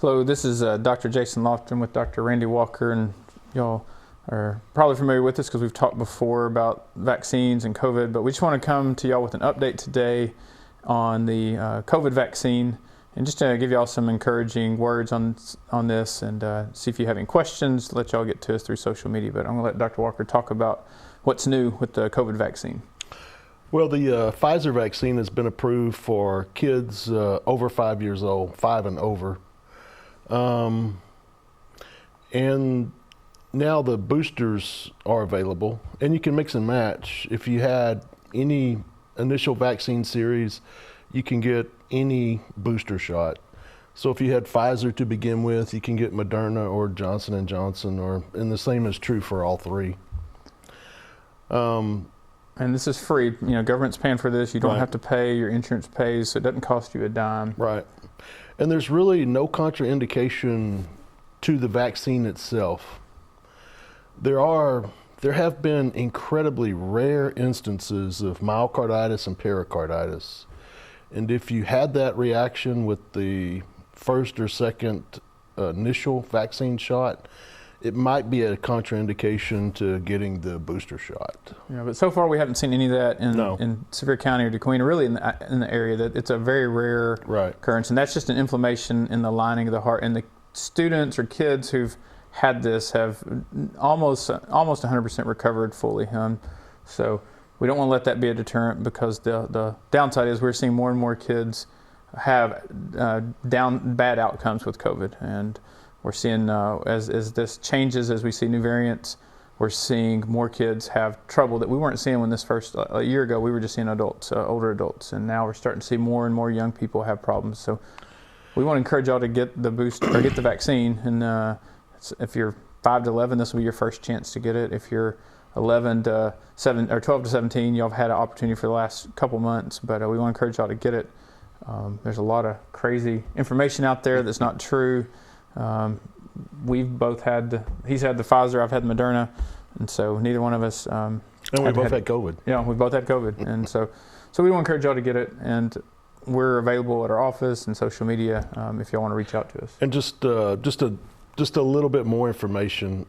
Hello, this is Dr. Jason Lofton with Dr. Randy Walker, and y'all are probably familiar with this because we've talked before about vaccines and COVID, but we just want to come to y'all with an update today on the COVID vaccine, and just to give y'all some encouraging words on this, and see if you have any questions, let y'all get to us through social media. But I'm going to let Dr. Walker talk about what's new with the COVID vaccine. Well, the Pfizer vaccine has been approved for kids over 5 years old, 5 and over. And now the boosters are available, and you can mix and match. If you had any initial vaccine series, you can get any booster shot. So if you had Pfizer to begin with, you can get Moderna or Johnson & Johnson, and the same is true for all three. And this is free. You know, government's paying for this. You don't Right. have to pay. Your insurance pays, so it doesn't cost you a dime. Right. And there's really no contraindication to the vaccine itself. There have been incredibly rare instances of myocarditis and pericarditis. And if you had that reaction with the first or second initial vaccine shot, it might be a contraindication to getting the booster shot. Yeah, but so far we haven't seen any of that No. in Sevier County or DeQueen, or really in the area. That it's a very rare Right. occurrence, and that's just an inflammation in the lining of the heart. And the students or kids who've had this have almost 100% recovered fully. So we don't want to let that be a deterrent, because the downside is we're seeing more and more kids have bad outcomes with COVID, and we're seeing as this changes, as we see new variants, we're seeing more kids have trouble that we weren't seeing when this first, a year ago, we were just seeing adults, older adults, and now we're starting to see more and more young people have problems. So we want to encourage y'all to get the boost or get the vaccine. And if you're 5 to 11, this will be your first chance to get it. If you're 11 to 7 or 12 to 17, y'all have had an opportunity for the last couple months, but we want to encourage y'all to get it. There's a lot of crazy information out there that's not true. We've both had he's had the Pfizer, I've had the Moderna, and so neither one of us. And we both had COVID. Yeah, we both had COVID, and so we want to encourage y'all to get it, and we're available at our office and social media if y'all want to reach out to us. And just a little bit more information.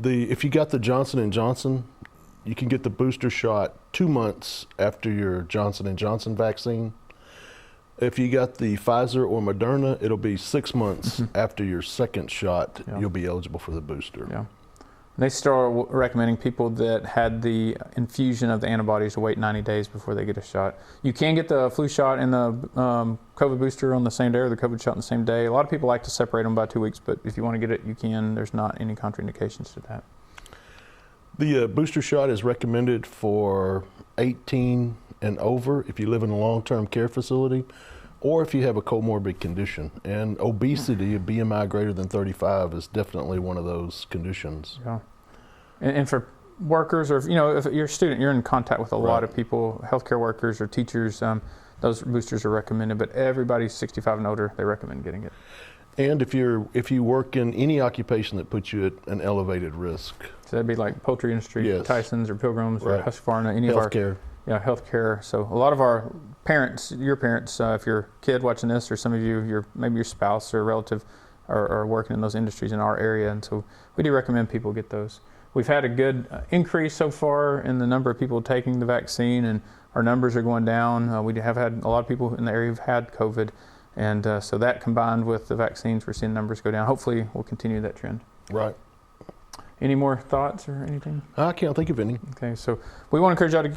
If you got the Johnson & Johnson, you can get the booster shot 2 months after your Johnson & Johnson vaccine. If you got the Pfizer or Moderna, it'll be 6 months after your second shot. Yeah. You'll be eligible for the booster. Yeah. They start recommending people that had the infusion of the antibodies to wait 90 days before they get a shot. You can get the flu shot and the COVID booster on the same day, or the COVID shot on the same day. A lot of people like to separate them by 2 weeks, but if you want to get it, you can. There's not any contraindications to that. The booster shot is recommended for 18 and over if you live in a long-term care facility, or if you have a comorbid condition. And obesity, a BMI greater than 35, is definitely one of those conditions. Yeah. And for workers, or if you're a student, you're in contact with a lot of people, healthcare workers or teachers, those boosters are recommended, but everybody 65 and older, they recommend getting it. And if you work in any occupation that puts you at an elevated risk. So that'd be like poultry industry, Yes. Tyson's or Pilgrims or Right. Husqvarna, any of our Healthcare. healthcare. So a lot of our parents, your parents, if you're a kid watching this, or some of you, maybe your spouse or relative are working in those industries in our area, and so we do recommend people get those. We've had a good increase so far in the number of people taking the vaccine, and our numbers are going down. We have had a lot of people in the area who've had COVID, and so that combined with the vaccines, we're seeing numbers go down. Hopefully we'll continue that trend. Right. Any more thoughts or anything? I can't think of any. Okay, so we want to encourage y'all to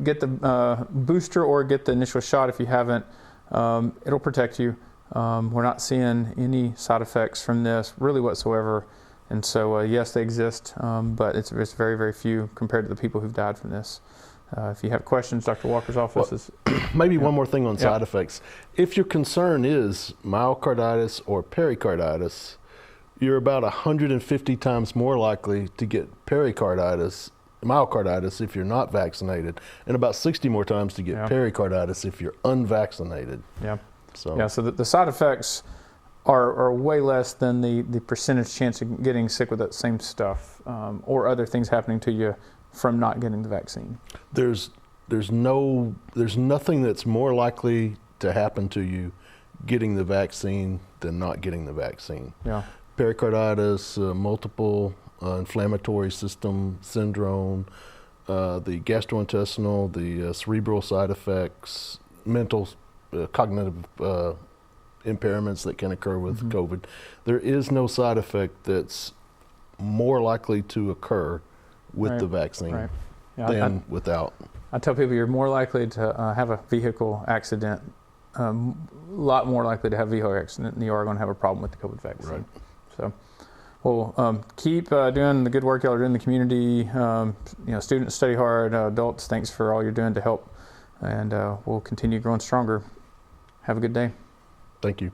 get the booster or get the initial shot if you haven't. It'll protect you. We're not seeing any side effects from this really whatsoever, and so yes, they exist, but it's very, very few compared to the people who've died from this. If you have questions, Dr. Walker's office is. Maybe one more thing on side effects. If your concern is myocarditis or pericarditis, you're about 150 times more likely to get myocarditis if you're not vaccinated, and about 60 more times to get pericarditis if you're unvaccinated. Yeah. So the side effects are way less than the percentage chance of getting sick with that same stuff, or other things happening to you from not getting the vaccine. There's nothing that's more likely to happen to you getting the vaccine than not getting the vaccine. Yeah. Pericarditis, multiple inflammatory system syndrome, the gastrointestinal, the cerebral side effects, mental, cognitive impairments that can occur with COVID. There is no side effect that's more likely to occur with the vaccine than without. I tell people you're more likely to have a vehicle accident, a lot more likely to have a vehicle accident than you are going to have a problem with the COVID vaccine. Right. So, well, keep doing the good work y'all are doing in the community. Students study hard. Adults, thanks for all you're doing to help. And we'll continue growing stronger. Have a good day. Thank you.